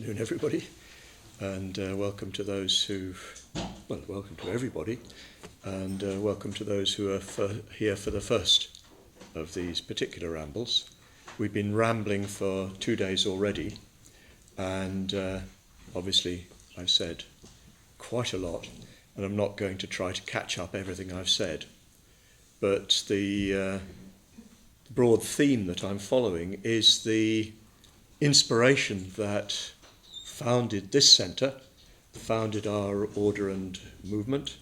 afternoon, everybody, and welcome to those welcome to everybody, and welcome to those who are here for the first of these particular rambles. We've been rambling for 2 days already, and obviously I've said quite a lot, and I'm not going to try to catch up everything I've said, but the broad theme that I'm following is the inspiration that founded this centre, founded our order and movement,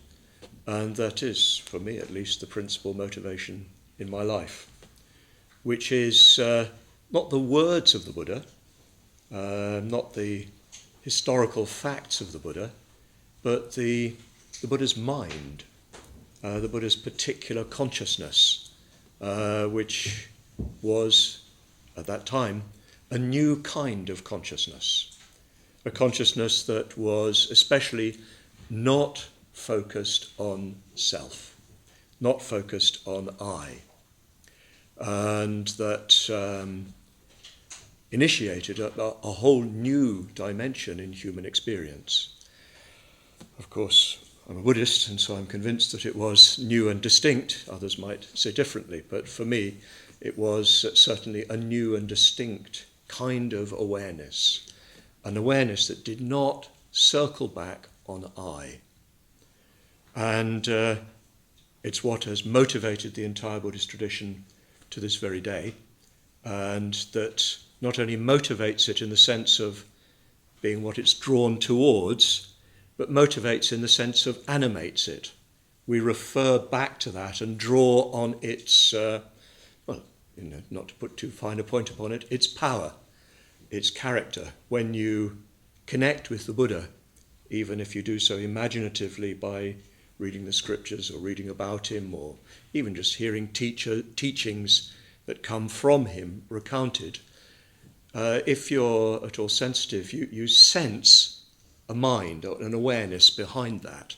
and that is, for me at least, the principal motivation in my life, which is not the words of the Buddha, not the historical facts of the Buddha, but the Buddha's mind, the Buddha's particular consciousness, which was, at that time, a new kind of consciousness, a consciousness that was especially not focused on self, not focused on I, and that initiated a whole new dimension in human experience. Of course, I'm a Buddhist, and so I'm convinced that it was new and distinct. Others might say differently, but for me, it was certainly a new and distinct kind of awareness, an awareness that did not circle back on I. And it's what has motivated the entire Buddhist tradition to this very day, and that not only motivates it in the sense of being what it's drawn towards, but motivates in the sense of animates it. We refer back to that and draw on its not to put too fine a point upon it, its power, its character. When you connect with the Buddha, even if you do so imaginatively by reading the scriptures or reading about him, or even just hearing teachings that come from him recounted, if you're at all sensitive, you sense a mind or an awareness behind that,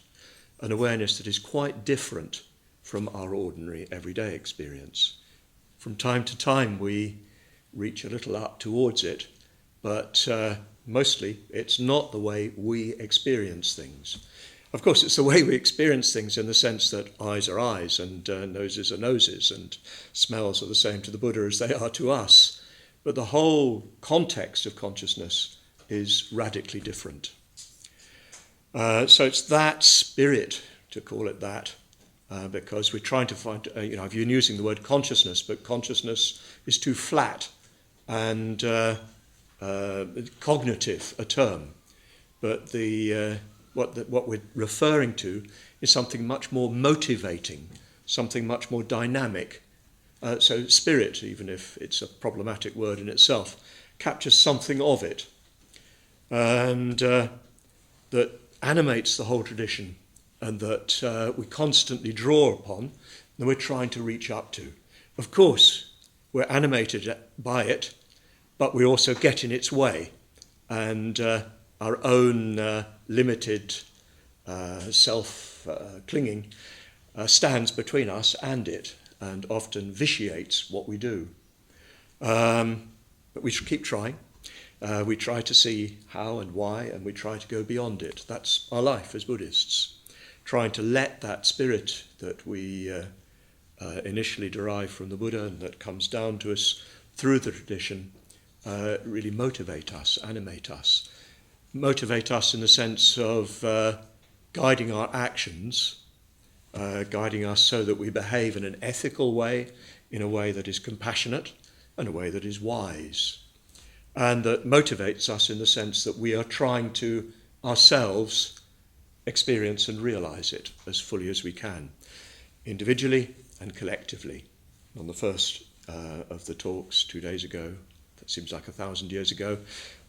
an awareness that is quite different from our ordinary everyday experience. From time to time we reach a little up towards it, but mostly it's not the way we experience things. Of course, it's the way we experience things in the sense that eyes are eyes and noses are noses and smells are the same to the Buddha as they are to us. But the whole context of consciousness is radically different. So it's that spirit, to call it that, because we're trying to find, I've been using the word consciousness, but consciousness is too flat and cognitive a term. But what we're referring to is something much more motivating, something much more dynamic. So spirit, even if it's a problematic word in itself, captures something of it, and that animates the whole tradition, and that we constantly draw upon and we're trying to reach up to. Of course, we're animated by it, but we also get in its way, and our own limited self-clinging stands between us and it, and often vitiates what we do. But we should keep trying. We try to see how and why, and we try to go beyond it. That's our life as Buddhists, trying to let that spirit that we initially derive from the Buddha and that comes down to us through the tradition really motivate us, animate us. Motivate us in the sense of guiding our actions, guiding us so that we behave in an ethical way, in a way that is compassionate, and a way that is wise. And that motivates us in the sense that we are trying to ourselves experience and realize it as fully as we can, individually and collectively. On the first of the talks 2 days ago, that seems like 1,000 years ago,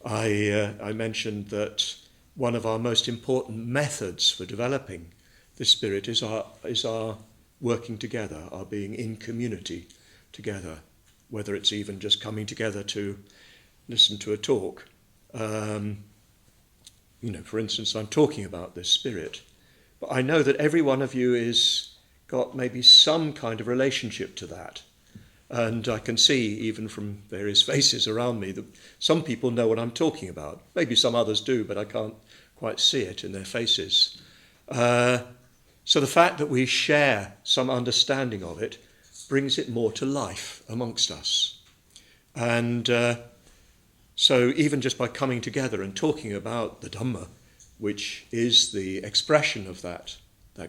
I mentioned that one of our most important methods for developing this spirit is our working together, our being in community together, whether it's even just coming together to listen to a talk. For instance, I'm talking about this spirit, but I know that every one of you is got maybe some kind of relationship to that. And I can see, even from various faces around me, that some people know what I'm talking about. Maybe some others do, but I can't quite see it in their faces. So the fact that we share some understanding of it brings it more to life amongst us. And so even just by coming together and talking about the Dharma, which is the expression of that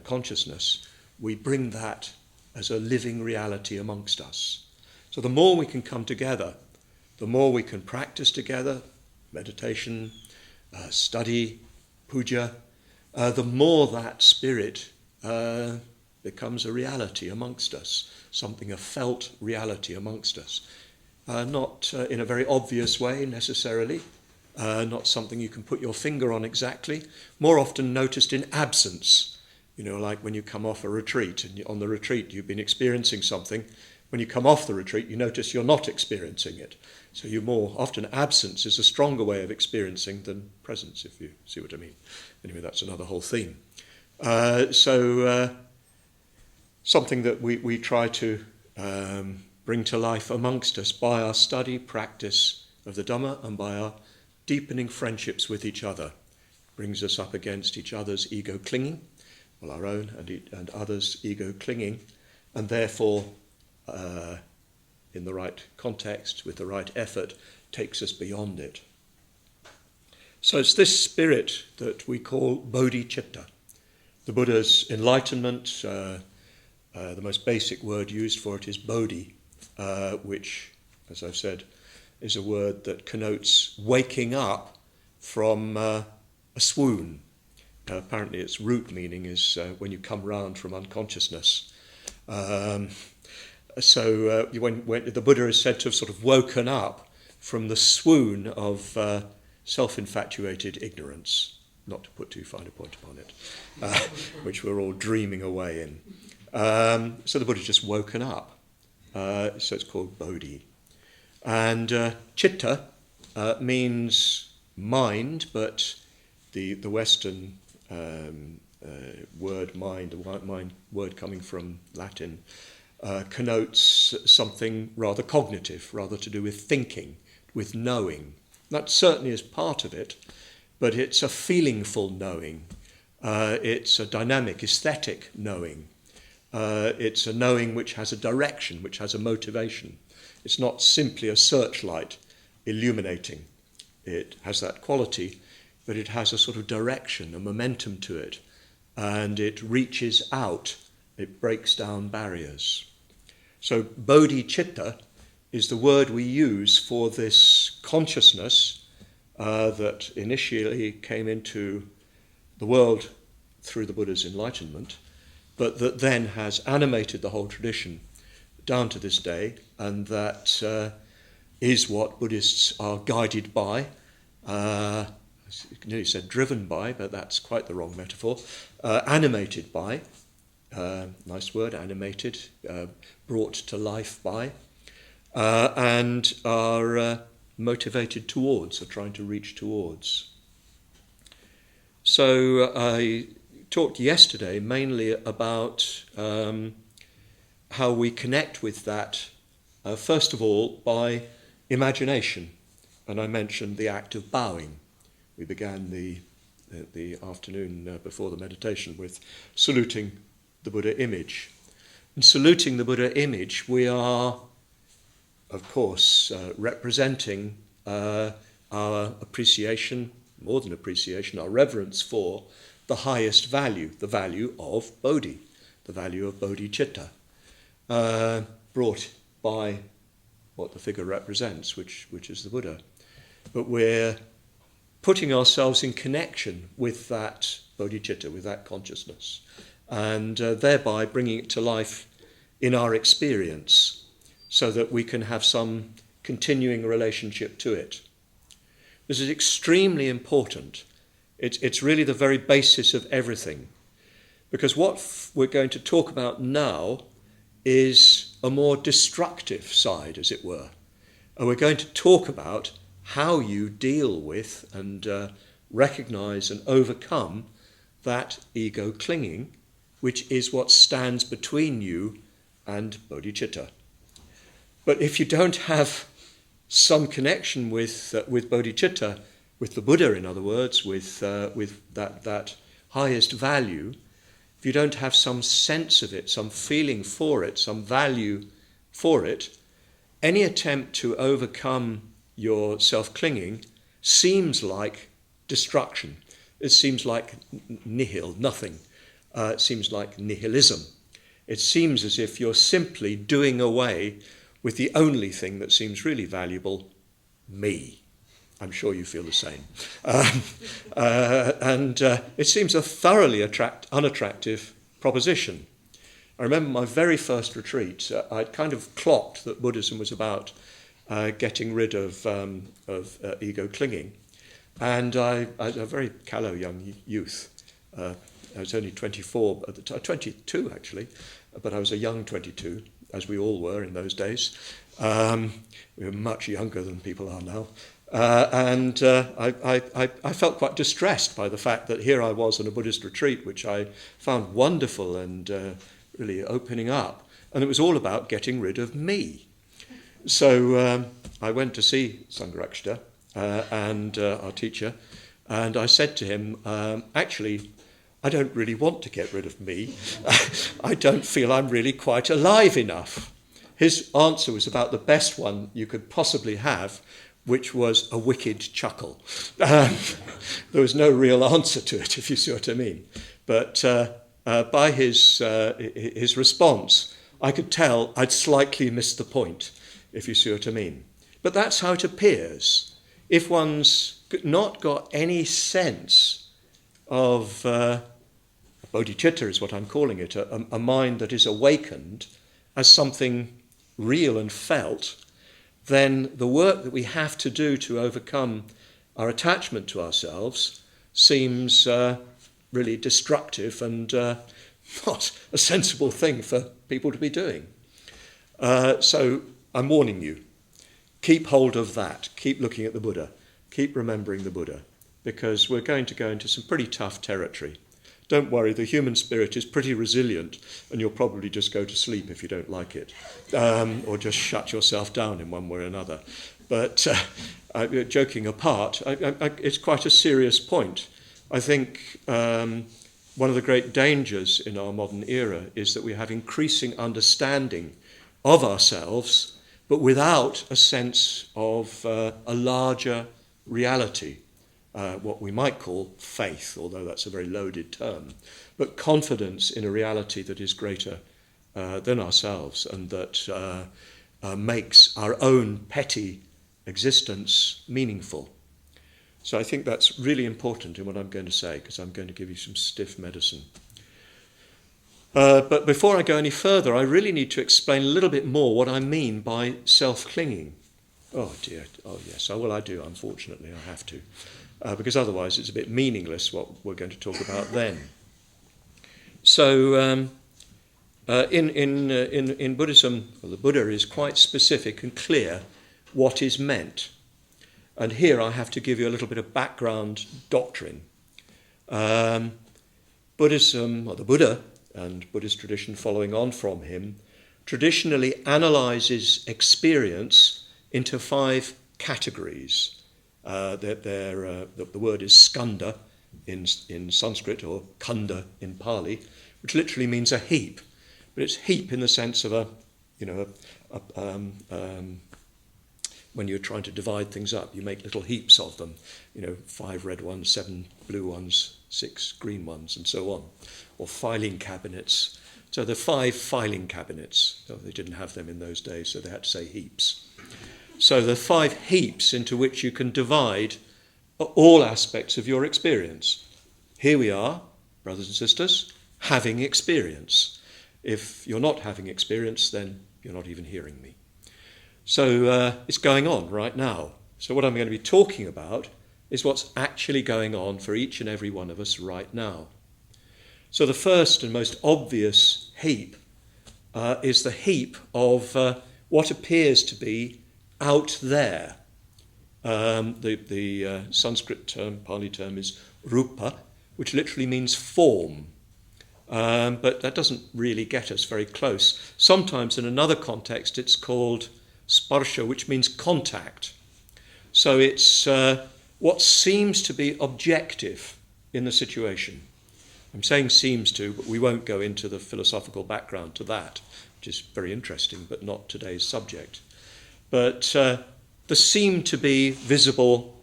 consciousness, we bring that as a living reality amongst us. So the more we can come together, the more we can practice together, meditation, study, puja, the more that spirit becomes a reality amongst us, a felt reality amongst us. Not in a very obvious way necessarily, not something you can put your finger on exactly, more often noticed in absence. Like when you come off a retreat, and on the retreat you've been experiencing something. When you come off the retreat, you notice you're not experiencing it. So you more often, absence is a stronger way of experiencing than presence, if you see what I mean. Anyway, that's another whole theme. Something that we try to bring to life amongst us by our study, practice of the Dhamma, and by our deepening friendships with each other. Brings us up against each other's ego clinging, well, our own and others' ego clinging, and therefore, in the right context, with the right effort, takes us beyond it. So it's this spirit that we call Bodhicitta. The Buddha's enlightenment, the most basic word used for it is Bodhi, which, as I've said, is a word that connotes waking up from a swoon. Apparently its root meaning is when you come round from unconsciousness. So when the Buddha is said to have sort of woken up from the swoon of self-infatuated ignorance, not to put too fine a point upon it, which we're all dreaming away in. So the Buddha's just woken up. So it's called Bodhi. And Chitta means mind, but the Western word mind, the mind word coming from Latin, connotes something rather cognitive, rather to do with thinking, with knowing. That certainly is part of it, but it's a feelingful knowing. It's a dynamic, aesthetic knowing. It's a knowing which has a direction, which has a motivation. It's not simply a searchlight illuminating. It has that quality, but it has a sort of direction, a momentum to it, and it reaches out, it breaks down barriers. So Bodhicitta is the word we use for this consciousness that initially came into the world through the Buddha's enlightenment, but that then has animated the whole tradition down to this day, and that is what Buddhists are guided by. I nearly said driven by, but that's quite the wrong metaphor. Animated by, nice word, animated, brought to life by, and are motivated towards, are trying to reach towards. So I talked yesterday mainly about how we connect with that, first of all, by imagination. And I mentioned the act of bowing. We began the afternoon before the meditation with saluting the Buddha image. In saluting the Buddha image, we are, of course, representing our appreciation, more than appreciation, our reverence for the highest value, the value of Bodhi, the value of Bodhicitta, brought by what the figure represents, which is the Buddha. But we're putting ourselves in connection with that bodhicitta, with that consciousness, and thereby bringing it to life in our experience so that we can have some continuing relationship to it. This is extremely important. It's really the very basis of everything, because what we're going to talk about now is a more destructive side, as it were. And we're going to talk about how you deal with and recognize and overcome that ego clinging, which is what stands between you and bodhicitta. But if you don't have some connection with bodhicitta, with the Buddha, in other words, with that highest value, if you don't have some sense of it, some feeling for it, some value for it, any attempt to overcome your self-clinging seems like destruction. It seems like nihil, nothing. It seems like nihilism. It seems as if you're simply doing away with the only thing that seems really valuable, me. I'm sure you feel the same. And it seems a thoroughly unattractive proposition. I remember my very first retreat, I'd kind of clocked that Buddhism was about getting rid of ego clinging. And I was a very callow young youth. I was only 24 at the time, 22 actually, but I was a young 22, as we all were in those days. We were much younger than people are now. And I felt quite distressed by the fact that here I was on a Buddhist retreat, which I found wonderful and really opening up. And it was all about getting rid of me. So I went to see Sangharakshita and our teacher, and I said to him, actually, I don't really want to get rid of me. I don't feel I'm really quite alive enough. His answer was about the best one you could possibly have, which was a wicked chuckle. There was no real answer to it, if you see what I mean. But by his response, I could tell I'd slightly missed the point, if you see what I mean. But that's how it appears. If one's not got any sense of bodhicitta is what I'm calling it, a mind that is awakened as something real and felt, then the work that we have to do to overcome our attachment to ourselves seems really destructive and not a sensible thing for people to be doing. So I'm warning you, keep hold of that, keep looking at the Buddha, keep remembering the Buddha, because we're going to go into some pretty tough territory. Don't worry, the human spirit is pretty resilient, and you'll probably just go to sleep if you don't like it, or just shut yourself down in one way or another. But joking apart, it's quite a serious point. I think one of the great dangers in our modern era is that we have increasing understanding of ourselves, but without a sense of a larger reality. What we might call faith, although that's a very loaded term, but confidence in a reality that is greater than ourselves and that makes our own petty existence meaningful. So I think that's really important in what I'm going to say, because I'm going to give you some stiff medicine. But before I go any further, I really need to explain a little bit more what I mean by self-clinging. Oh dear, oh yes, well I do, unfortunately, I have to. Because otherwise it's a bit meaningless what we're going to talk about then. So in Buddhism, well, the Buddha is quite specific and clear what is meant. And here I have to give you a little bit of background doctrine. Buddhism, or the Buddha, and Buddhist tradition following on from him, traditionally analyzes experience into 5 categories. The word is skandha in Sanskrit, or khanda in Pali, which literally means a heap. But it's heap in the sense of when you're trying to divide things up, you make little heaps of them. 5 red ones, 7 blue ones, 6 green ones, and so on. Or filing cabinets. So the 5 filing cabinets. Oh, they didn't have them in those days, so they had to say heaps. So the 5 heaps into which you can divide all aspects of your experience. Here we are, brothers and sisters, having experience. If you're not having experience, then you're not even hearing me. So it's going on right now. So what I'm going to be talking about is what's actually going on for each and every one of us right now. So the first and most obvious heap is the heap of what appears to be out there. The Sanskrit term, Pali term, is rupa, which literally means form. But that doesn't really get us very close. Sometimes in another context it's called sparsha, which means contact. So it's what seems to be objective in the situation. I'm saying seems to, but we won't go into the philosophical background to that, which is very interesting, but not today's subject. But there seem to be visible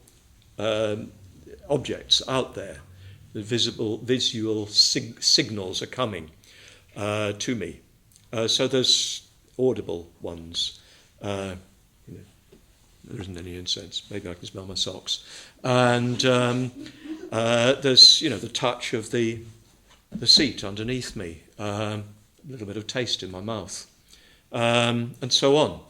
objects out there. The visual signals are coming to me. So there's audible ones. There isn't any incense. Maybe I can smell my socks. And there's, the touch of the seat underneath me, a little bit of taste in my mouth, and so on.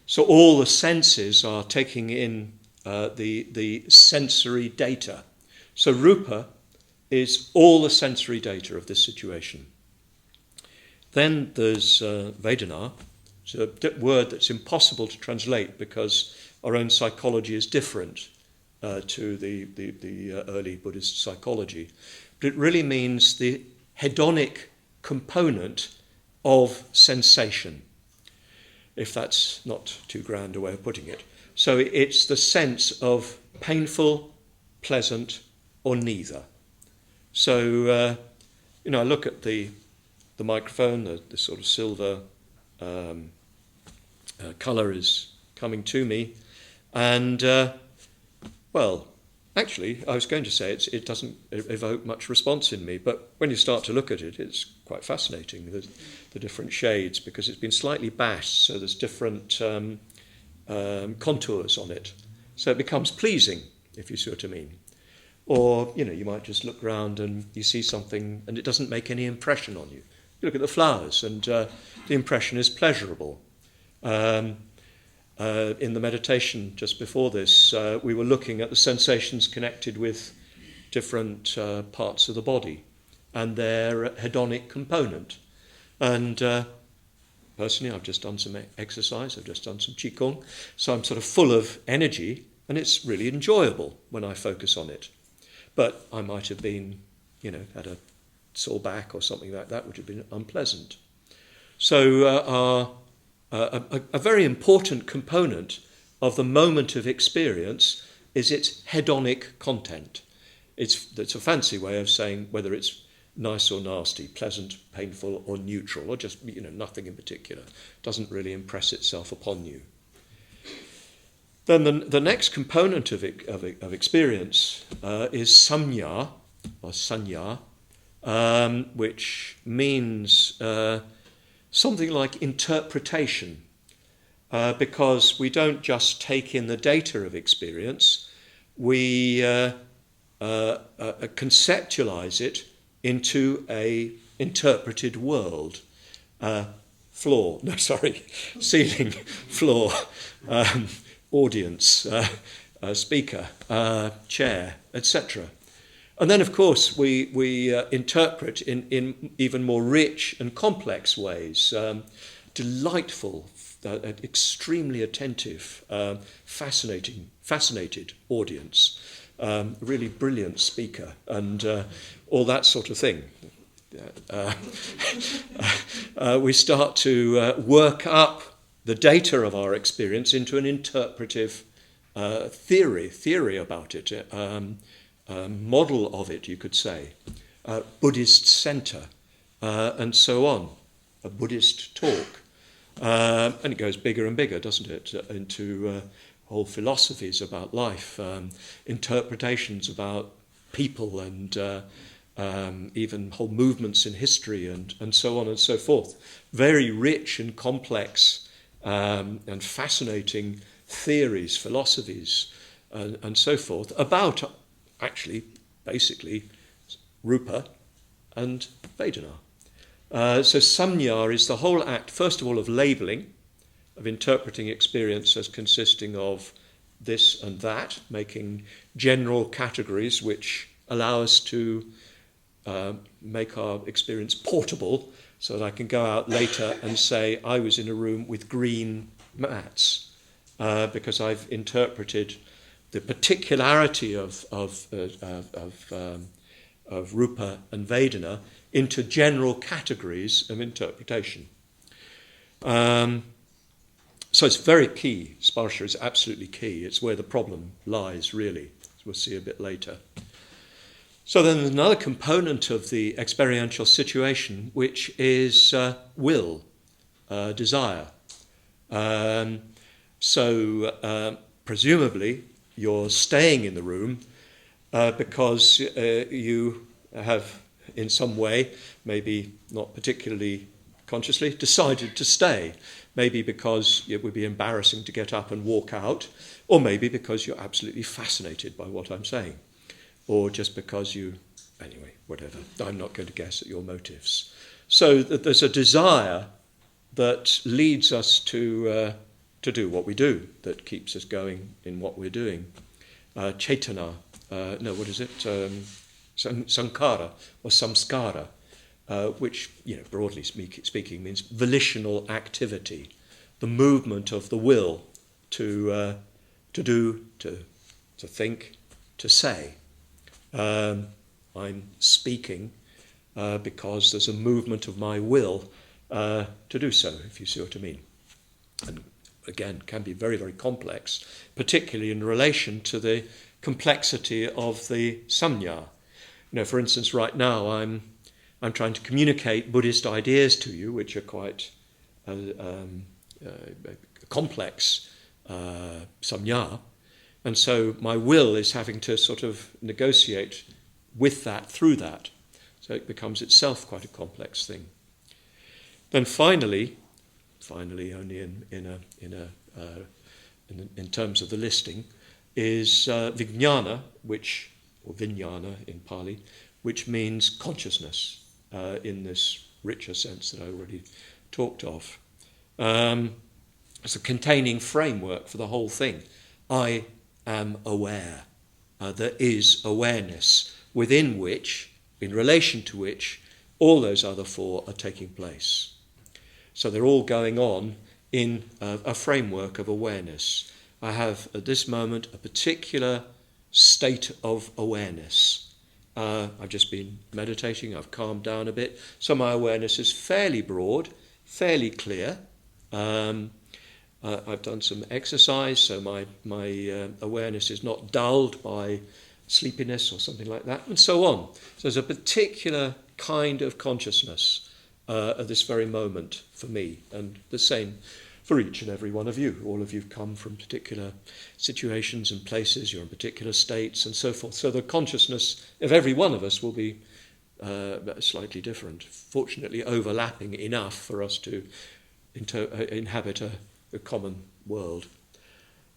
So all the senses are taking in the sensory data. So rupa is all the sensory data of this situation. Then there's Vedana. It's a word that's impossible to translate because our own psychology is different to the early Buddhist psychology. But it really means the hedonic component of sensation, if that's not too grand a way of putting it. So it's the sense of painful, pleasant, or neither. So, I look at the microphone, the sort of silver colour is coming to me, and, actually, I was going to say it doesn't evoke much response in me, but when you start to look at it, it's quite fascinating, the different shades, because it's been slightly bashed, so there's different contours on it. So it becomes pleasing, if you see what I mean. Or, you might just look around and you see something and it doesn't make any impression on you. You look at the flowers and the impression is pleasurable. In the meditation just before this, we were looking at the sensations connected with different parts of the body and their hedonic component. And personally, I've just done some exercise, I've just done some qigong, so I'm sort of full of energy, and it's really enjoyable when I focus on it. But I might have been, had a sore back or something like that, which would have been unpleasant. So a very important component of the moment of experience is its hedonic content. It's a fancy way of saying whether it's nice or nasty, pleasant, painful, or neutral, or just nothing in particular. It doesn't really impress itself upon you. Then the next component of experience is samya, or sanya, which means something like interpretation, because we don't just take in the data of experience, we conceptualize it into a interpreted world. Ceiling, floor, audience, speaker, chair, etc. And then, of course, we interpret in even more rich and complex ways. Delightful, extremely attentive, fascinated audience, really brilliant speaker, and all that sort of thing. We start to work up the data of our experience into an interpretive theory about it, model of it, you could say, Buddhist centre, and so on, a Buddhist talk. And it goes bigger and bigger, doesn't it, into whole philosophies about life, interpretations about people, and even whole movements in history, and so on and so forth. Very rich and complex and fascinating theories, philosophies, and so forth, about actually, basically, rupa and Vedana. So samya is the whole act, first of all, of labelling, of interpreting experience as consisting of this and that, making general categories which allow us to make our experience portable, so that I can go out later and say, I was in a room with green mats, because I've interpreted the particularity of rupa and Vedana into general categories of interpretation. So So it's very key. Sparsha is absolutely key. It's where the problem lies, really. As we'll see a bit later. So then there's another component of the experiential situation, which is will, desire. Presumably you're staying in the room because you have in some way, maybe not particularly consciously, decided to stay. Maybe because it would be embarrassing to get up and walk out, or maybe because you're absolutely fascinated by what I'm saying, or just because anyway, whatever. I'm not going to guess at your motives. So that there's a desire that leads us to do what we do, that keeps us going in what we're doing. Cetana, Sankara or samskara, which, broadly speaking, means volitional activity, the movement of the will to do, to think, to say. I'm speaking because there's a movement of my will to do so, if you see what I mean. And again, can be very, very complex, particularly in relation to the complexity of the samnya. For instance, right now I'm trying to communicate Buddhist ideas to you, which are quite complex samnya, and so my will is having to sort of negotiate with that, through that. So it becomes itself quite a complex thing. Then finally, only in terms of the listing, is vijnana, or vijnana in Pali, which means consciousness in this richer sense that I already talked of. It's a containing framework for the whole thing. I am aware. There is awareness within which, in relation to which, all those other four are taking place. So they're all going on in a framework of awareness. I have, at this moment, a particular state of awareness. I've just been meditating, I've calmed down a bit, so my awareness is fairly broad, fairly clear. I've done some exercise, so my awareness is not dulled by sleepiness or something like that, and so on. So there's a particular kind of consciousness at this very moment for me, and the same for each and every one of you. All of you come from particular situations and places, you're in particular states and so forth. So the consciousness of every one of us will be slightly different, fortunately overlapping enough for us to inhabit a common world.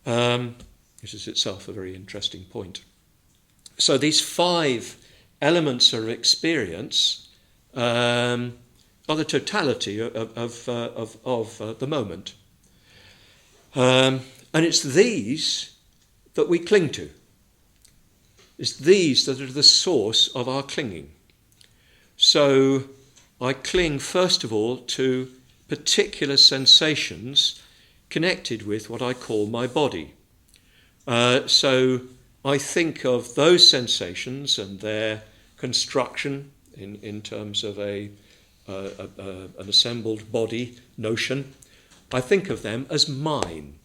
Which is itself a very interesting point. So these 5 elements of experience are the totality of the moment. And it's these that we cling to. It's these that are the source of our clinging. So I cling, first of all, to particular sensations connected with what I call my body. So I think of those sensations and their construction in terms of an assembled body notion. I think of them as mine.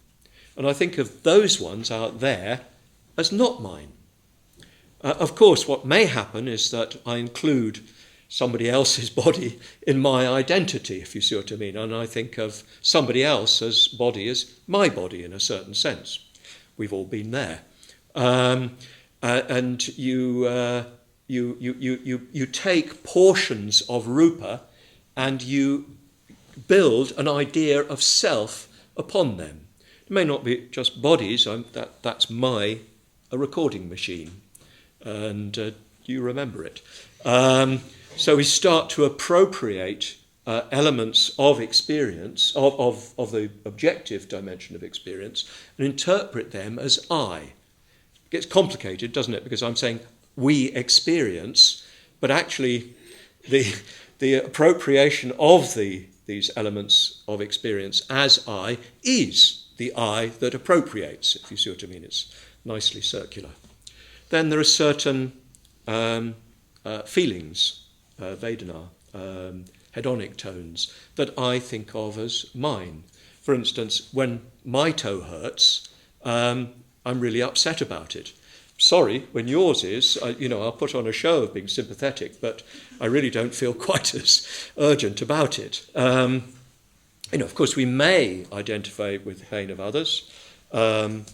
And I think of those ones out there as not mine. Of course, what may happen is that I include somebody else's body in my identity, if you see what I mean. And I think of somebody else's body as my body in a certain sense. We've all been there. And you take portions of rupa and you build an idea of self upon them. It may not be just bodies. That's a recording machine, and you remember it. So we start to appropriate elements of experience, of the objective dimension of experience, and interpret them as I. It gets complicated, doesn't it? Because I'm saying we experience, but actually the appropriation of these elements of experience as I is the I that appropriates, if you see what I mean. It's nicely circular. Then there are certain feelings, Vedana, hedonic tones, that I think of as mine. For instance, when my toe hurts, I'm really upset about it. Sorry, when yours is, I'll put on a show of being sympathetic, but I really don't feel quite as urgent about it. Of course, we may identify with the pain of others. For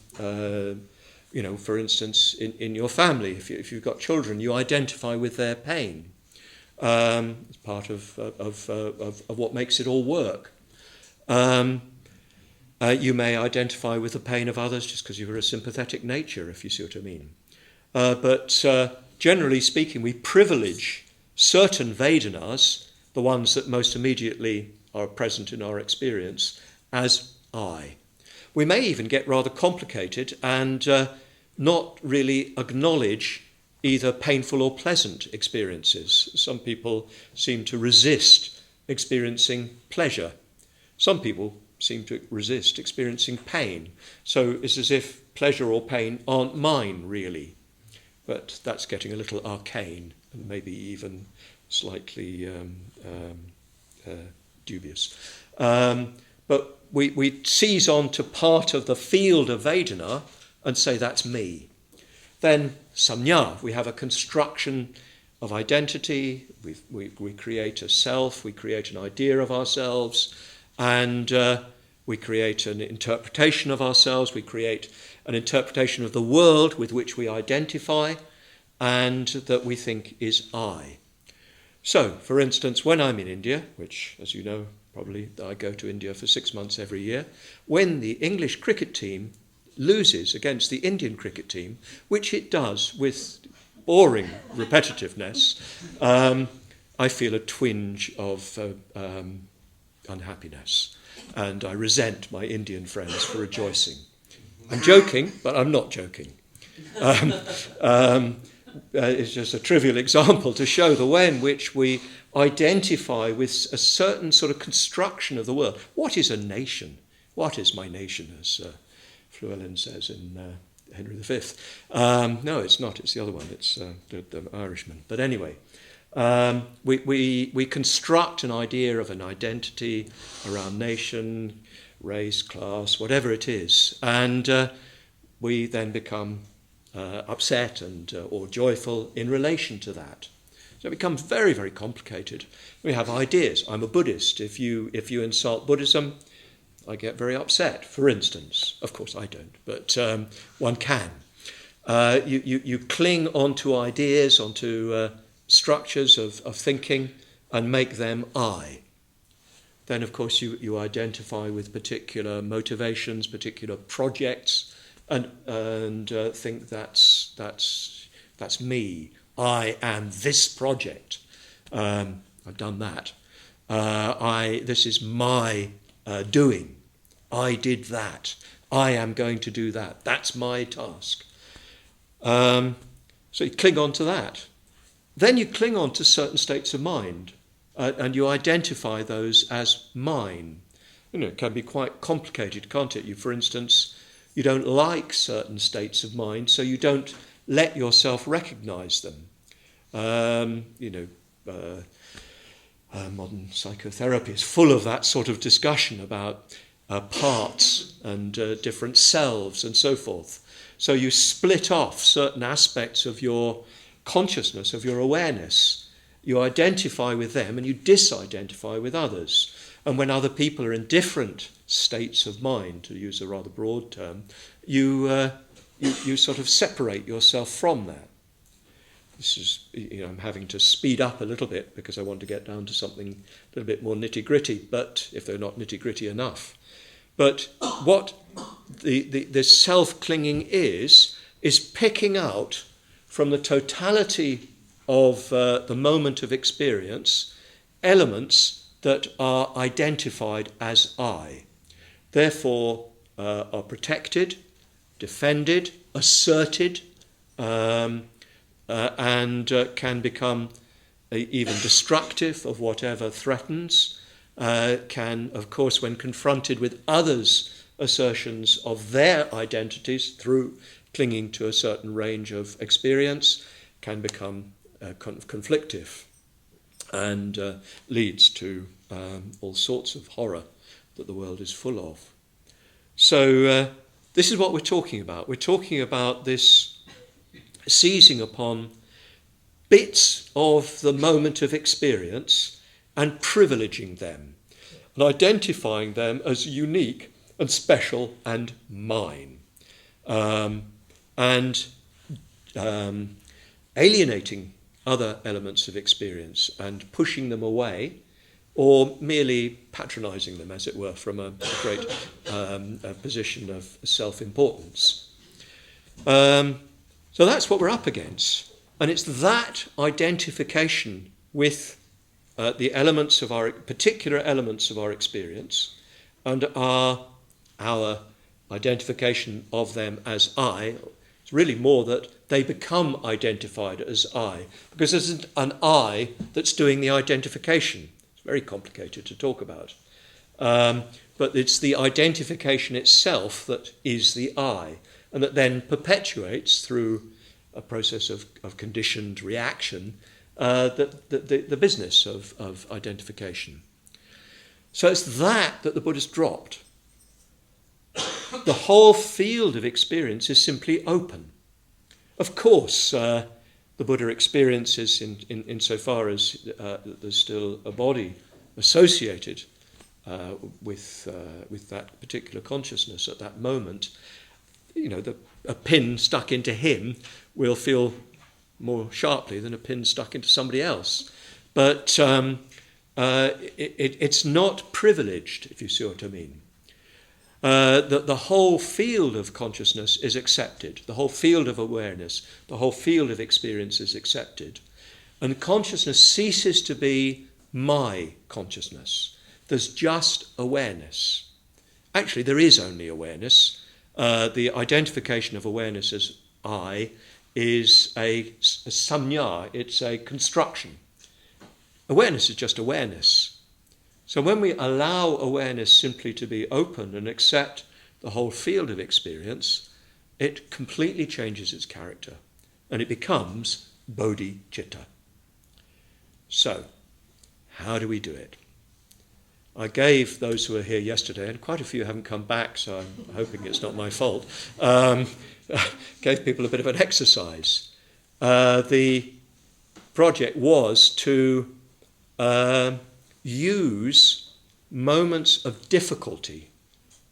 instance, in your family, if you've got children, you identify with their pain. It's part of what makes it all work. You may identify with the pain of others just because you're a sympathetic nature, if you see what I mean. But generally speaking, we privilege certain Vedanas, the ones that most immediately are present in our experience, as I. We may even get rather complicated and not really acknowledge either painful or pleasant experiences. Some people seem to resist experiencing pleasure. Some people seem to resist experiencing pain. So it's as if pleasure or pain aren't mine, really. But that's getting a little arcane and maybe even slightly dubious. But we seize on to part of the field of Vedana and say, that's me. Then samnya, we have a construction of identity, we create a self, we create an idea of ourselves, and we create an interpretation of ourselves, we create an interpretation of the world with which we identify and that we think is I. So, for instance, when I'm in India, which, as you know, probably I go to India for 6 months every year, when the English cricket team loses against the Indian cricket team, which it does with boring repetitiveness, I feel a twinge of unhappiness, and I resent my Indian friends for rejoicing. I'm joking, but I'm not joking. It's just a trivial example to show the way in which we identify with a certain sort of construction of the world. What is a nation? What is my nation, as Llewellyn says in Henry V? No, it's not. It's the other one. It's the Irishman. But anyway, we construct an idea of an identity around nation, race, class, whatever it is, and we then become upset and or joyful in relation to that. So it becomes very, very complicated. We have ideas. I'm a Buddhist. If you insult Buddhism, I get very upset, for instance. Of course I don't, but one can. You cling onto ideas, onto structures of thinking and make them I. Then, of course, you identify with particular motivations, particular projects, and think that's me. I am this project. I've done that. This is my doing. I did that. I am going to do that. That's my task. So you cling on to that. Then you cling on to certain states of mind, and you identify those as mine. It can be quite complicated, can't it? For instance, you don't like certain states of mind, so you don't let yourself recognize them. Modern psychotherapy is full of that sort of discussion about parts and different selves and so forth. So you split off certain aspects of your consciousness, of your awareness. You identify with them and you disidentify with others. And when other people are in different states of mind, to use a rather broad term, you sort of separate yourself from that. This is, I'm having to speed up a little bit because I want to get down to something a little bit more nitty-gritty, but if they're not nitty-gritty enough. But what the self-clinging is picking out from the totality of the moment of experience elements that are identified as I, therefore are protected, defended, asserted, and can become even destructive of whatever threatens, can, of course, when confronted with others' assertions of their identities through clinging to a certain range of experience, can become conflictive and leads to all sorts of horror that the world is full of. So this is what we're talking about. We're talking about this seizing upon bits of the moment of experience and privileging them and identifying them as unique and special and mine, and alienating other elements of experience and pushing them away, or merely patronising them, as it were, from a great position of self-importance. So that's what we're up against. And it's that identification with the elements of our particular elements of our experience, and our identification of them as I. It's really more that they become identified as I, because there isn't an I that's doing the identification. It's very complicated to talk about. But it's the identification itself that is the I, and that then perpetuates through a process of conditioned reaction the business of identification. So it's that the Buddhists dropped. The whole field of experience is simply open. Of course, the Buddha experiences insofar as there's still a body associated with that particular consciousness at that moment. You know, a pin stuck into him will feel more sharply than a pin stuck into somebody else. But it's not privileged, if you see what I mean. The whole field of consciousness is accepted. The whole field of awareness, the whole field of experience is accepted. And consciousness ceases to be my consciousness. There's just awareness. Actually, there is only awareness. The identification of awareness as I is a samnya, it's a construction. Awareness is just awareness. So when we allow awareness simply to be open and accept the whole field of experience, it completely changes its character and it becomes Bodhicitta. So, how do we do it? I gave those who were here yesterday, and quite a few haven't come back, so I'm hoping it's not my fault, gave people a bit of an exercise. The project was to use moments of difficulty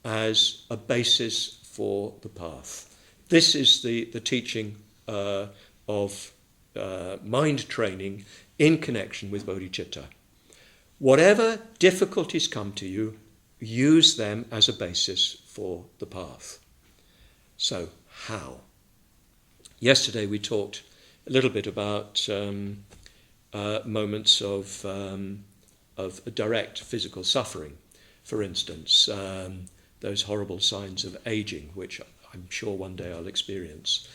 as a basis for the path. This is the teaching of mind training in connection with bodhicitta. Whatever difficulties come to you, use them as a basis for the path. So, how? Yesterday we talked a little bit about moments of direct physical suffering. For instance, those horrible signs of aging, which I'm sure one day I'll experience.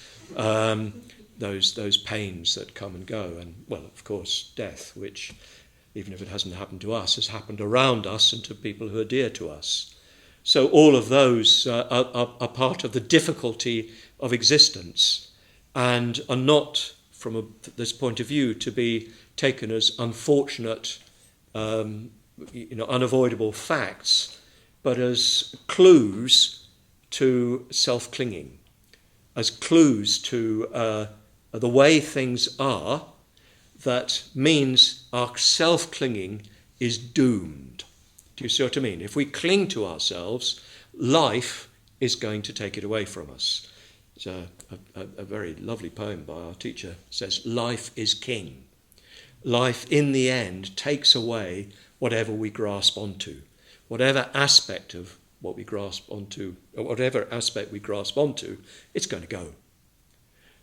Those pains that come and go, and, well, of course, death, which, even if it hasn't happened to us, has happened around us and to people who are dear to us. So all of those are part of the difficulty of existence, and are not, from this point of view, to be taken as unfortunate, unavoidable facts, but as clues to self-clinging, as clues to the way things are, that means our self-clinging is doomed. Do you see what I mean? If we cling to ourselves, life is going to take it away from us. It's a very lovely poem by our teacher. It says, life is king. Life, in the end, takes away whatever we grasp onto. Whatever aspect of what we grasp onto, or whatever aspect we grasp onto, it's going to go.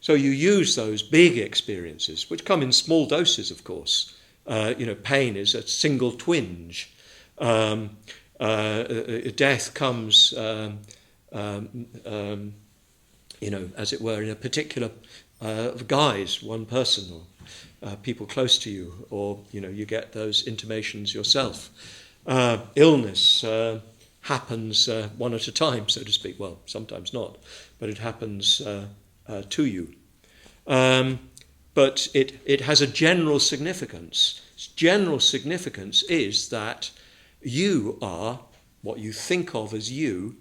So you use those big experiences, which come in small doses, of course. Pain is a single twinge. Death comes, as it were, in a particular guise, one person or people close to you, or, you get those intimations yourself. Illness happens one at a time, so to speak. Well, sometimes not, but it happens to you. But it has a general significance. Its general significance is that you are what you think of as you,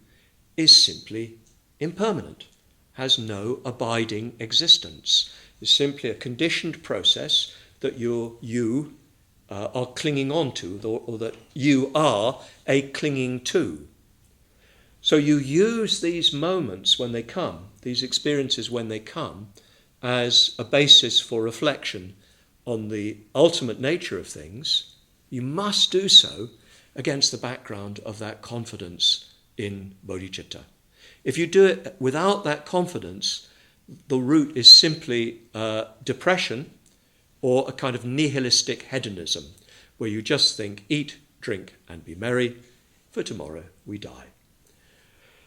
is simply impermanent, has no abiding existence. It's simply a conditioned process that you are clinging on to, or that you are a clinging to. So you use these moments when they come, these experiences when they come, as a basis for reflection on the ultimate nature of things. You must do so against the background of that confidence in bodhicitta. If you do it without that confidence, the root is simply depression or a kind of nihilistic hedonism, where you just think, eat, drink, and be merry, for tomorrow we die.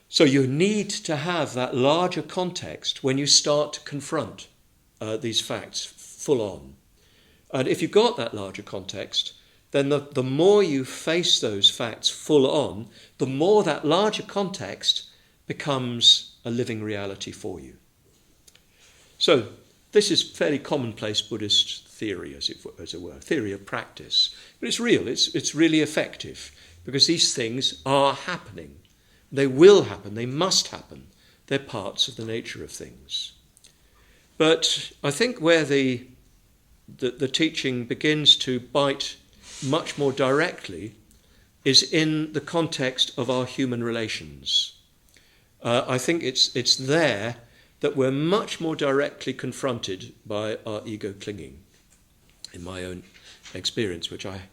So you need to have that larger context when you start to confront these facts full on. And if you've got that larger context, then the more you face those facts full on, the more that larger context becomes a living reality for you. So this is fairly commonplace Buddhist theory, as it were, theory of practice. But it's real, it's really effective, because these things are happening. They will happen, they must happen. They're parts of the nature of things. But I think where the teaching begins to bite much more directly is in the context of our human relations. I think it's there that we're much more directly confronted by our ego clinging, in my own experience, which I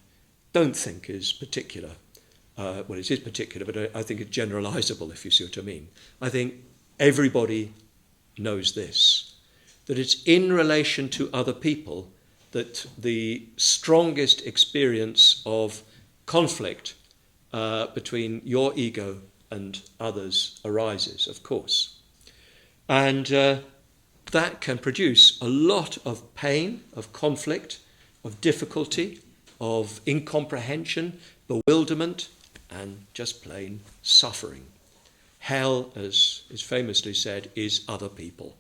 don't think is particular. Well, it is particular, but I think it's generalizable, if you see what I mean. I think everybody knows this, that it's in relation to other people that the strongest experience of conflict between your ego and others arises, of course. And that can produce a lot of pain, of conflict, of difficulty, of incomprehension, bewilderment, and just plain suffering. Hell, as is famously said, is other people.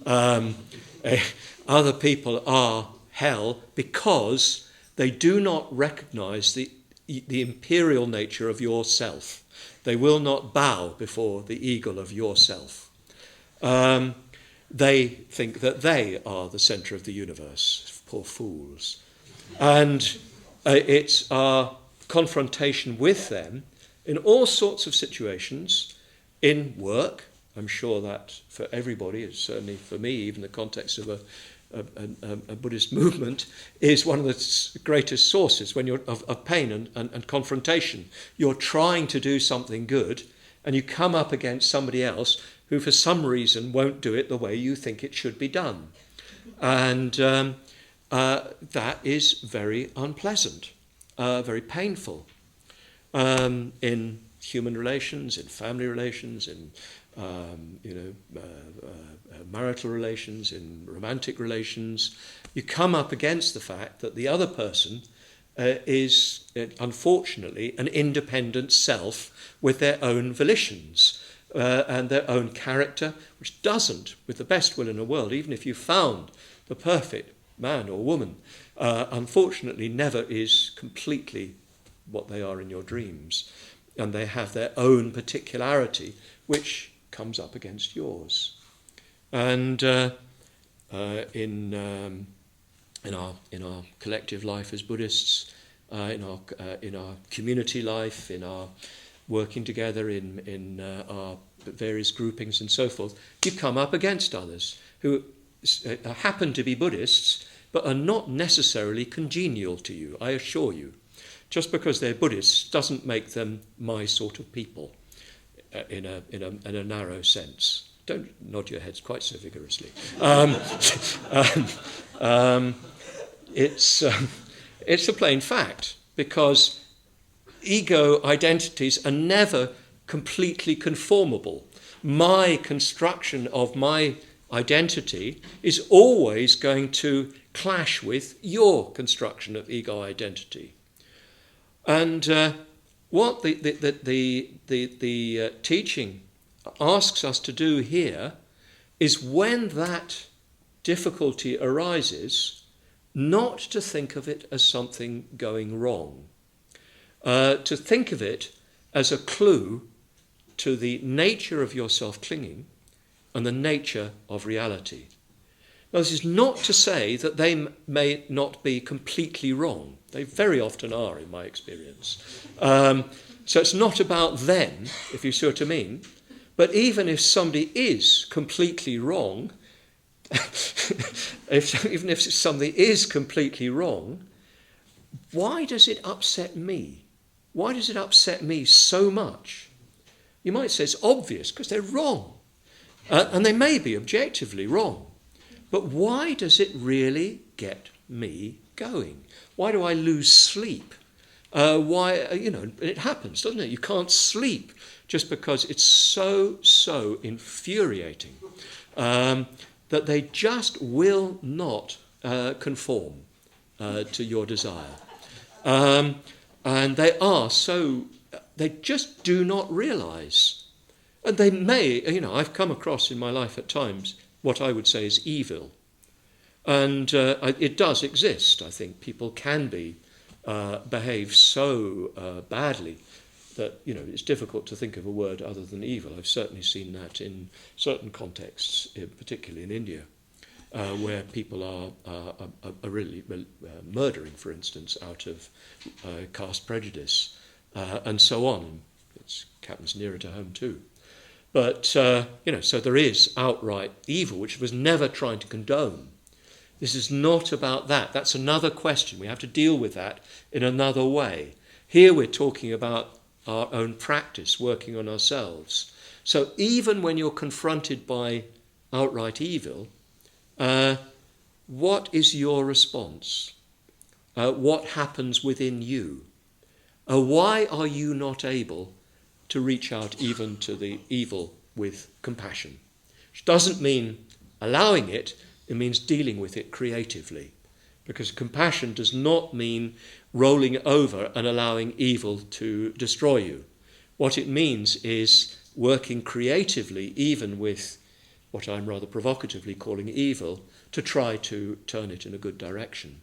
Other people are hell because they do not recognize the imperial nature of yourself. They will not bow before the eagle of yourself. They think that they are the center of the universe. Poor fools. And it's our confrontation with them in all sorts of situations, in work. I'm sure that for everybody, it's certainly for me, even the context of a Buddhist movement, is one of the greatest sources when you're of pain and confrontation. You're trying to do something good, and you come up against somebody else who for some reason won't do it the way you think it should be done. And that is very unpleasant, very painful in human relations, in family relations, in marital relations, in romantic relations. You come up against the fact that the other person is, unfortunately, an independent self with their own volitions and their own character, which doesn't, with the best will in the world, even if you found the perfect man or woman, unfortunately never is completely what they are in your dreams. And they have their own particularity, which comes up against yours. And in our collective life as Buddhists, in our community life, in our working together in our various groupings and so forth, you come up against others who happen to be Buddhists, but are not necessarily congenial to you, I assure you. Just because they're Buddhists doesn't make them my sort of people in a narrow sense. Don't nod your heads quite so vigorously. It's a plain fact, because ego identities are never completely conformable. My construction of my identity is always going to clash with your construction of ego identity. And what the teaching asks us to do here is, when that difficulty arises, not to think of it as something going wrong, to think of it as a clue to the nature of your self-clinging and the nature of reality. Now, this is not to say that they may not be completely wrong. They very often are, in my experience. So it's not about them, if you see what I mean. But even if somebody is completely wrong, even if something is completely wrong, why does it upset me? Why does it upset me so much? You might say it's obvious, because they're wrong. And they may be objectively wrong. But why does it really get me going? Why do I lose sleep? It happens, doesn't it? You can't sleep just because it's so infuriating that they just will not conform to your desire. And they just do not realise. And they may, I've come across in my life at times what I would say is evil. And it does exist. I think people can behave so badly that, it's difficult to think of a word other than evil. I've certainly seen that in certain contexts, particularly in India, where people are really murdering, for instance, out of caste prejudice, and so on. It happens nearer to home too. But, so there is outright evil, which was never trying to condone. This is not about that. That's another question. We have to deal with that in another way. Here we're talking about our own practice, working on ourselves. So even when you're confronted by outright evil, what is your response? What happens within you? Why are you not able to reach out even to the evil with compassion? Which doesn't mean allowing it, it means dealing with it creatively. Because compassion does not mean rolling over and allowing evil to destroy you. What it means is working creatively, even with what I'm rather provocatively calling evil, to try to turn it in a good direction.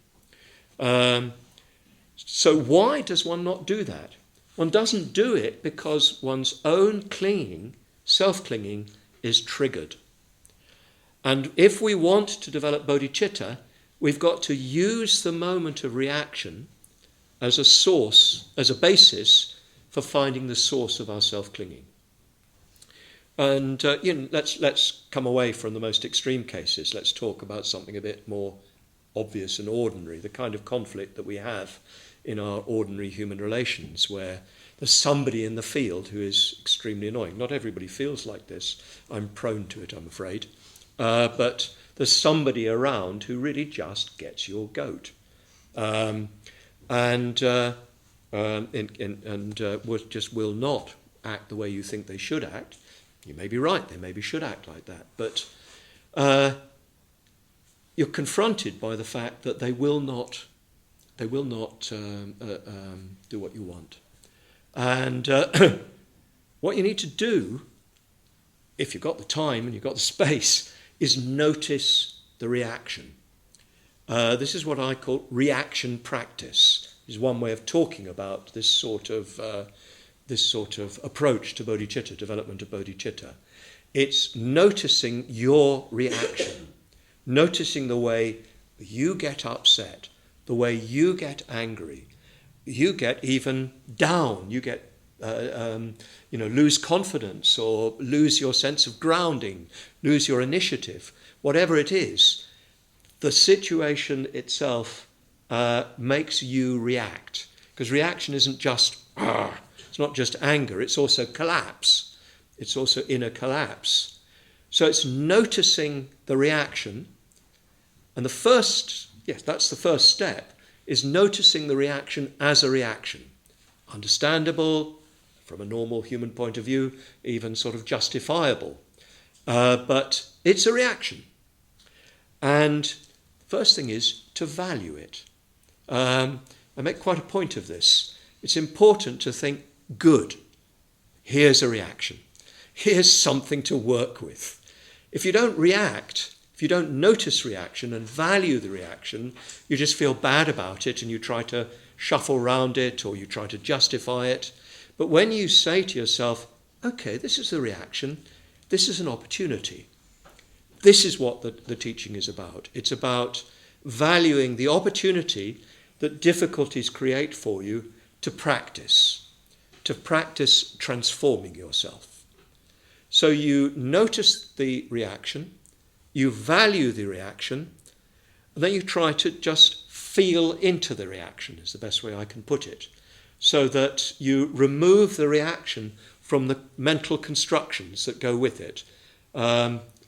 So why does one not do that? One doesn't do it because one's own clinging, self-clinging, is triggered. And if we want to develop bodhicitta, we've got to use the moment of reaction as a source, as a basis for finding the source of our self-clinging. And let's come away from the most extreme cases. Let's talk about something a bit more obvious and ordinary, the kind of conflict that we have in our ordinary human relations, where there's somebody in the field who is extremely annoying. Not everybody feels like this. I'm prone to it, I'm afraid. But there's somebody around who really just gets your goat. And will not act the way you think they should act. You may be right, they maybe should act like that. But you're confronted by the fact that they will not do what you want. And what you need to do, if you've got the time and you've got the space, is notice the reaction. This is what I call reaction practice. Is one way of talking about this sort of approach to bodhicitta, development of bodhicitta. It's noticing your reaction, noticing the way you get upset, the way you get angry, you get even down, you get lose confidence or lose your sense of grounding, lose your initiative, whatever it is. The situation itself makes you react, because reaction isn't just it's not just anger, it's also collapse, it's also inner collapse. So it's noticing the reaction, and that's the first step, is noticing the reaction as a reaction. Understandable from a normal human point of view, even sort of justifiable, but it's a reaction. And first thing is to value it. I make quite a point of this. It's important to think, good, here's a reaction. Here's something to work with. If you don't react, if you don't notice reaction and value the reaction, you just feel bad about it and you try to shuffle around it or you try to justify it. But when you say to yourself, okay, this is the reaction, this is an opportunity. This is what the teaching is about. It's about valuing the opportunity that difficulties create for you to practice transforming yourself. So you notice the reaction, you value the reaction, and then you try to just feel into the reaction, is the best way I can put it, so that you remove the reaction from the mental constructions that go with it,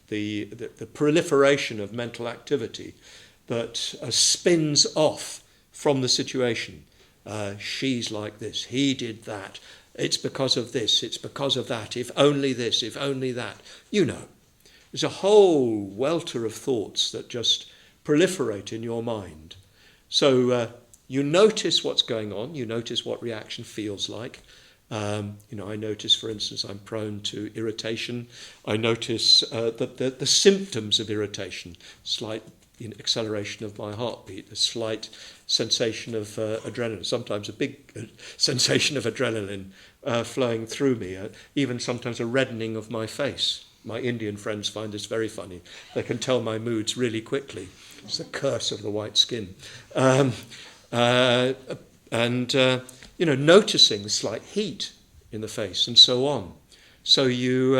the proliferation of mental activity that spins off from the situation. She's like this, he did that, it's because of this, it's because of that, if only this, if only that. You know, there's a whole welter of thoughts that just proliferate in your mind. So you notice what's going on, you notice what reaction feels like. I notice, for instance, I'm prone to irritation. I notice the symptoms of irritation, slight acceleration of my heartbeat, a slight sensation of adrenaline, sometimes a big sensation of adrenaline flowing through me, even sometimes a reddening of my face. My Indian friends find this very funny. They can tell my moods really quickly. It's the curse of the white skin. Noticing the slight heat in the face and so on. So you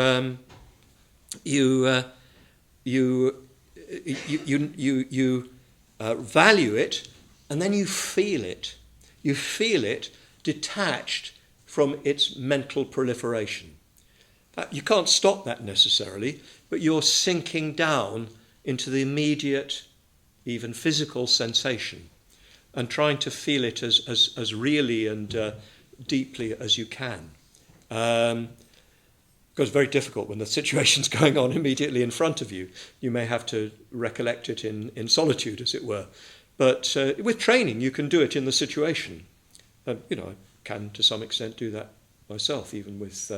value it, and then you feel it. You feel it detached from its mental proliferation. You can't stop that necessarily, but you're sinking down into the immediate, even physical sensation, and trying to feel it as really and deeply as you can. Because it's very difficult when the situation's going on immediately in front of you. You may have to recollect it in solitude, as it were. But with training, you can do it in the situation. I can, to some extent, do that myself, even with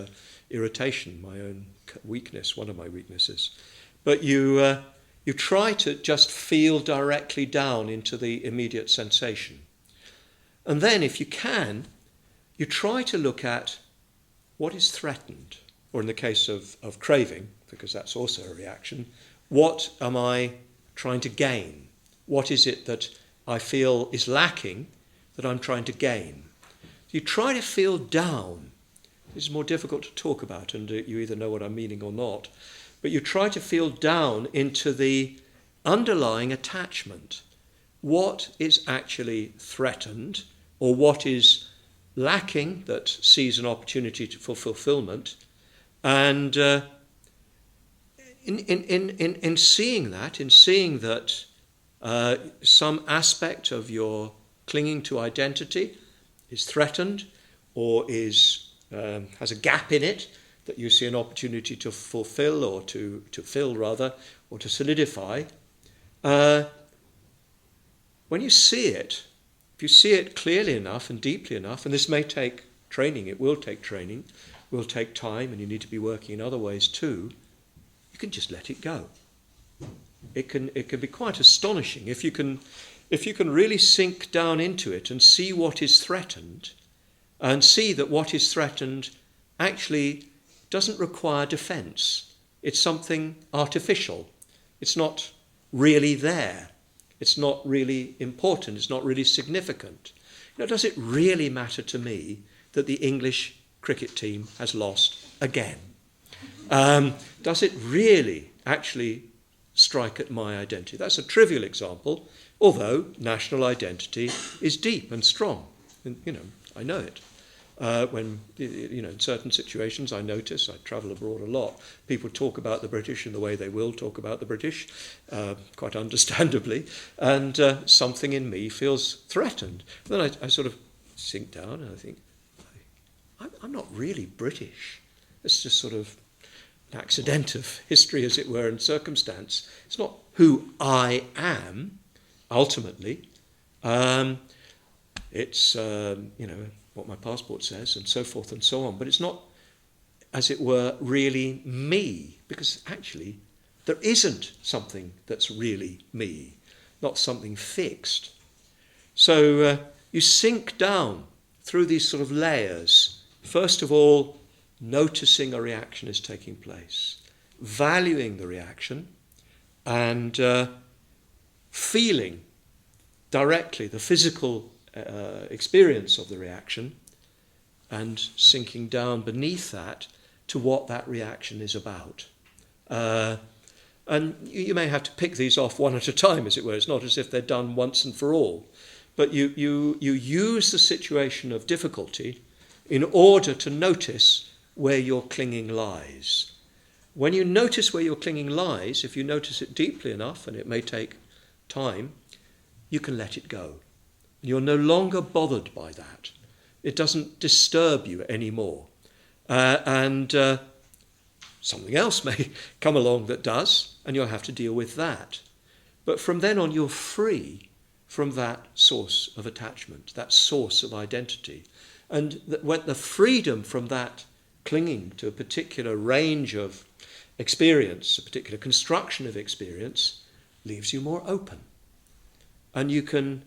irritation, my own weakness, one of my weaknesses. But you try to just feel directly down into the immediate sensation. And then, if you can, you try to look at what is threatened, or in the case of craving, because that's also a reaction, what am I trying to gain? What is it that I feel is lacking that I'm trying to gain? You try to feel down. This is more difficult to talk about, and you either know what I'm meaning or not. But you try to feel down into the underlying attachment. What is actually threatened, or what is lacking that sees an opportunity for fulfillment? And in seeing that some aspect of your clinging to identity is threatened, or has a gap in it that you see an opportunity to fulfill, or to fill rather, or to solidify. When you see it, if you see it clearly enough and deeply enough, and this may take training, it will take training, will take time, and you need to be working in other ways too, you can just let it go. It can be quite astonishing if you can really sink down into it and see what is threatened, and see that what is threatened actually doesn't require defense. It's something artificial. It's not really there. It's not really important. It's not really significant. Does it really matter to me that the English cricket team has lost again? Does it really actually strike at my identity? That's a trivial example, although national identity is deep and strong. And, I know it. When, in certain situations I notice, I travel abroad a lot, people talk about the British in the way they will talk about the British, quite understandably, and something in me feels threatened. Then I sort of sink down and I think, I'm not really British. It's just sort of an accident of history, as it were, and circumstance. It's not who I am, ultimately. It's, what my passport says, and so forth and so on. But it's not, as it were, really me, because actually there isn't something that's really me, not something fixed. So you sink down through these sort of layers first of all, noticing a reaction is taking place, valuing the reaction, and feeling directly the physical experience of the reaction, and sinking down beneath that to what that reaction is about. And you may have to pick these off one at a time, as it were. It's not as if they're done once and for all. But you use the situation of difficulty in order to notice where your clinging lies. When you notice where your clinging lies, if you notice it deeply enough, and it may take time, you can let it go. You're no longer bothered by that. It doesn't disturb you anymore. And something else may come along that does, and you'll have to deal with that. But from then on, you're free from that source of attachment, that source of identity. And when the freedom from that clinging to a particular range of experience, a particular construction of experience, leaves you more open. And you can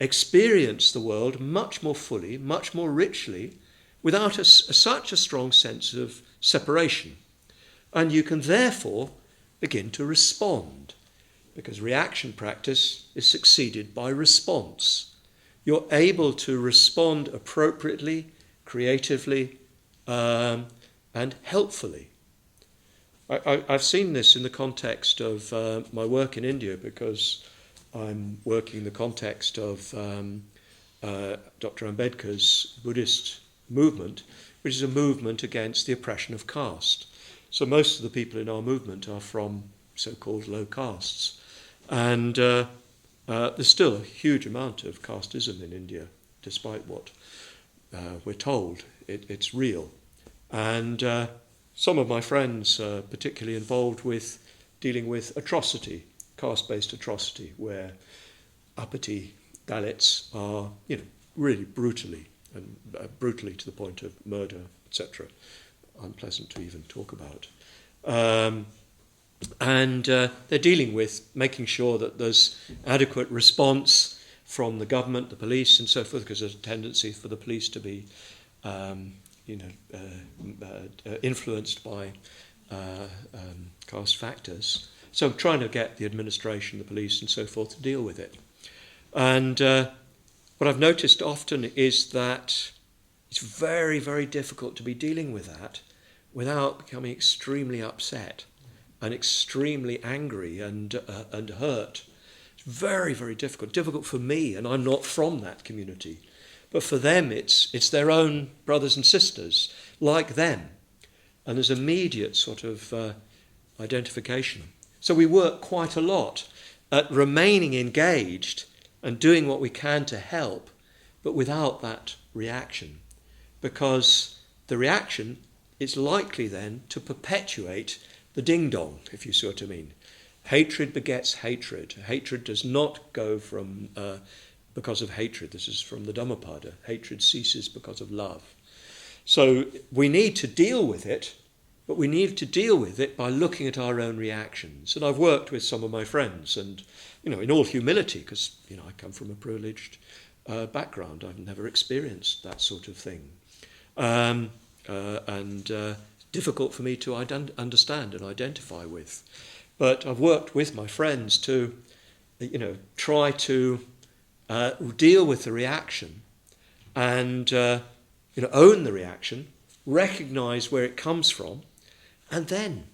experience the world much more fully, much more richly, without such a strong sense of separation. And you can therefore begin to respond, because reaction practice is succeeded by response. You're able to respond appropriately, creatively, and helpfully. I've seen this in the context of my work in India, because I'm working in the context of Dr. Ambedkar's Buddhist movement, which is a movement against the oppression of caste. So most of the people in our movement are from so-called low castes. And there's still a huge amount of casteism in India, despite what we're told. It's real. And some of my friends are particularly involved with dealing with atrocity, caste-based atrocity, where uppity Dalits are, really brutally to the point of murder, etc. Unpleasant to even talk about. And they're dealing with making sure that there's adequate response from the government, the police, and so forth, because there's a tendency for the police to be, influenced by caste factors. So I'm trying to get the administration, the police, and so forth to deal with it. And what I've noticed often is that it's very, very difficult to be dealing with that without becoming extremely upset and extremely angry and hurt. It's very, very difficult. Difficult for me, and I'm not from that community. But for them, it's their own brothers and sisters, like them. And there's immediate sort of identification. So we work quite a lot at remaining engaged and doing what we can to help, but without that reaction. Because the reaction is likely then to perpetuate the ding-dong, if you see what I mean. Hatred begets hatred. Hatred does not go from because of hatred. This is from the Dhammapada. Hatred ceases because of love. So we need to deal with it, but we need to deal with it by looking at our own reactions. And I've worked with some of my friends, and in all humility, because I come from a privileged background. I've never experienced that sort of thing, and difficult for me to understand and identify with. But I've worked with my friends to, try to deal with the reaction and own the reaction, recognise where it comes from, and then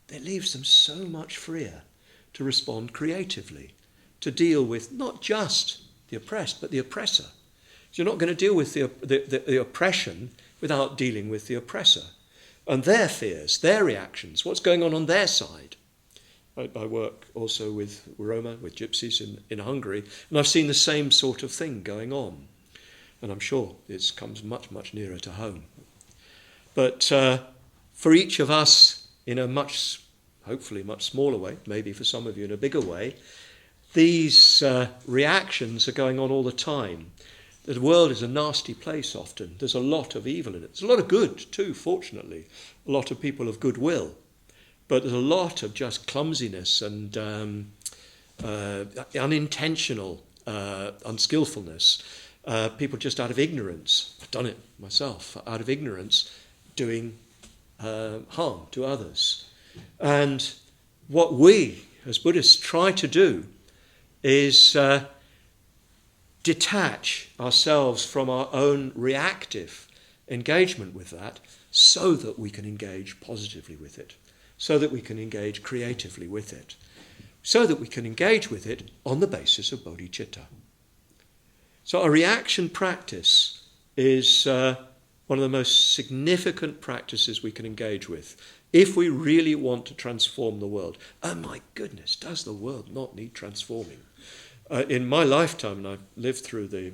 it leaves them so much freer to respond creatively, to deal with not just the oppressed, but the oppressor. So you're not going to deal with the oppression without dealing with the oppressor and their fears, their reactions, what's going on their side. I work also with Roma, with gypsies in Hungary, and I've seen the same sort of thing going on. And I'm sure it comes much, much nearer to home. But for each of us, in a hopefully much smaller way, maybe for some of you in a bigger way, these reactions are going on all the time. The world is a nasty place often. There's a lot of evil in it. There's a lot of good too, fortunately. A lot of people of goodwill. But there's a lot of just clumsiness and unintentional unskillfulness. people just out of ignorance, I've done it myself, out of ignorance, doing harm to others. And what we as Buddhists try to do is detach ourselves from our own reactive engagement with that so that we can engage positively with it, so that we can engage creatively with it, so that we can engage with it on the basis of bodhicitta. So our reaction practice is one of the most significant practices we can engage with if we really want to transform the world. Oh my goodness, does the world not need transforming? In my lifetime, and I've lived through the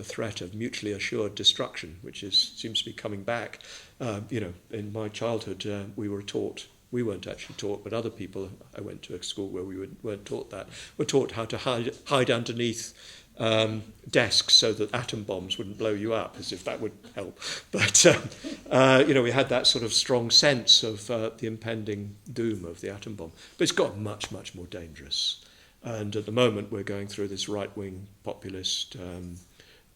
threat of mutually assured destruction, which seems to be coming back. In my childhood, we weren't actually taught, but other people, I went to a school where we weren't taught that, were taught how to hide underneath desks so that atom bombs wouldn't blow you up, as if that would help. But, we had that sort of strong sense of the impending doom of the atom bomb. But it's got much, much more dangerous. And at the moment, we're going through this right-wing populist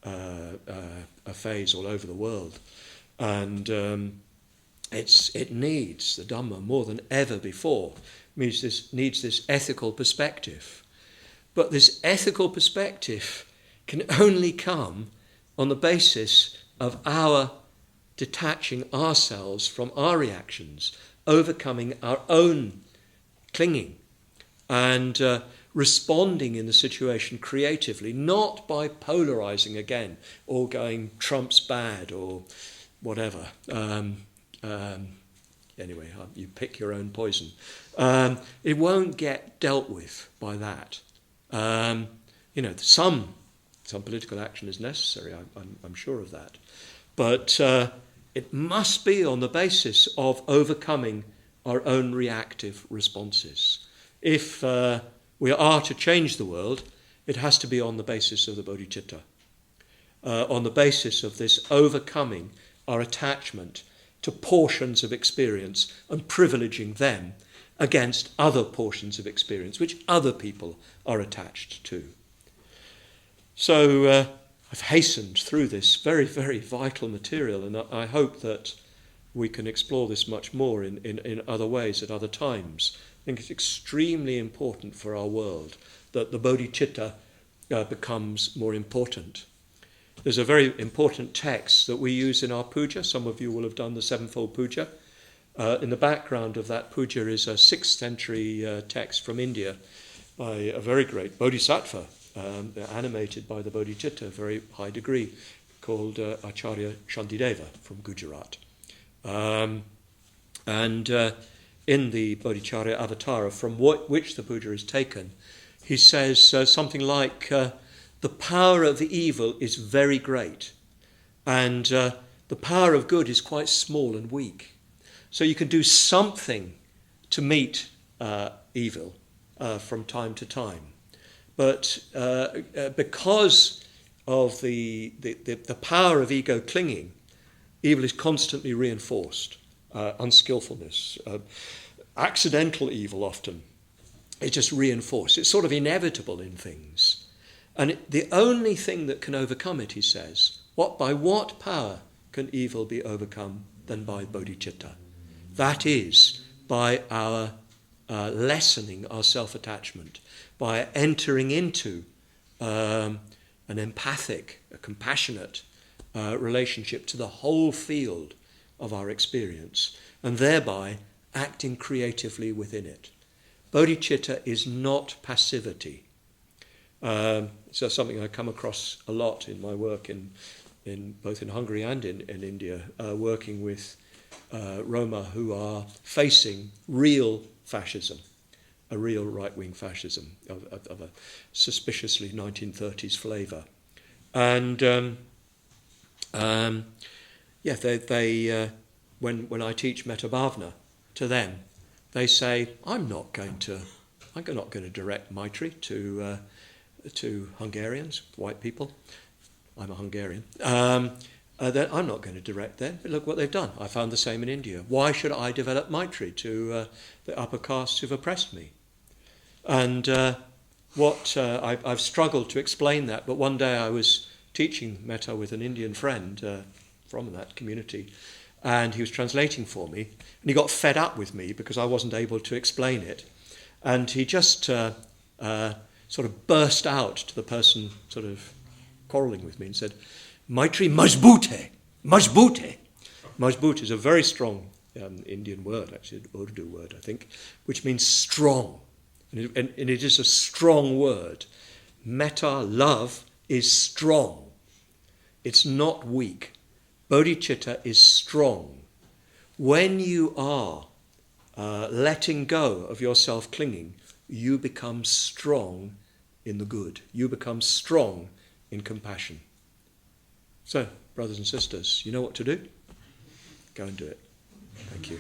phase all over the world. And it needs the Dharma more than ever before. Needs this ethical perspective. But this ethical perspective can only come on the basis of our detaching ourselves from our reactions, overcoming our own clinging, and responding in the situation creatively, not by polarizing again or going Trump's bad or whatever. Anyway, you pick your own poison. It won't get dealt with by that. Some political action is necessary, I'm sure of that. But it must be on the basis of overcoming our own reactive responses. If we are to change the world, it has to be on the basis of the bodhicitta, on the basis of this overcoming our attachment to portions of experience and privileging them against other portions of experience which other people are attached to. So I've hastened through this very, very vital material, and I hope that we can explore this much more in other ways at other times. I think it's extremely important for our world that the bodhicitta becomes more important. There's a very important text that we use in our puja. Some of you will have done the sevenfold puja. In the background of that puja is a 6th century text from India by a very great bodhisattva, animated by the bodhicitta, a very high degree, called Acharya Shantideva from Gujarat. In the Bodhicharya Avatara, from which the puja is taken, he says something like, the power of the evil is very great, and the power of good is quite small and weak. So you can do something to meet evil from time to time. But because of the power of ego clinging, evil is constantly reinforced. Unskillfulness, accidental evil often, is just reinforced. It's sort of inevitable in things. And the only thing that can overcome it, he says, by what power can evil be overcome than by bodhicitta? That is, by our lessening our self-attachment, by entering into an empathic, a compassionate relationship to the whole field of our experience, and thereby acting creatively within it. Bodhicitta is not passivity. So something I come across a lot in my work in both in Hungary and in India, working with Roma who are facing real fascism, a real right-wing fascism of a suspiciously 1930s flavour. And when I teach Metta to them, they say, I'm not going to direct Maitri to Hungarians, white people. I'm a Hungarian. I'm not going to direct them. But look what they've done. I found the same in India. Why should I develop Maitri to the upper castes who've oppressed me? And I've struggled to explain that, but one day I was teaching metta with an Indian friend from that community, and he was translating for me, and he got fed up with me because I wasn't able to explain it, and he just sort of burst out to the person sort of quarrelling with me and said, "Maitri Majboot Majboot." Majboot is a very strong Indian word, actually, an Urdu word, I think, which means strong. And it is a strong word. Metta, love, is strong. It's not weak. Bodhicitta is strong. When you are letting go of your self-clinging, you become strong in the good. You become strong in compassion. So, brothers and sisters, you know what to do? Go and do it. Thank you.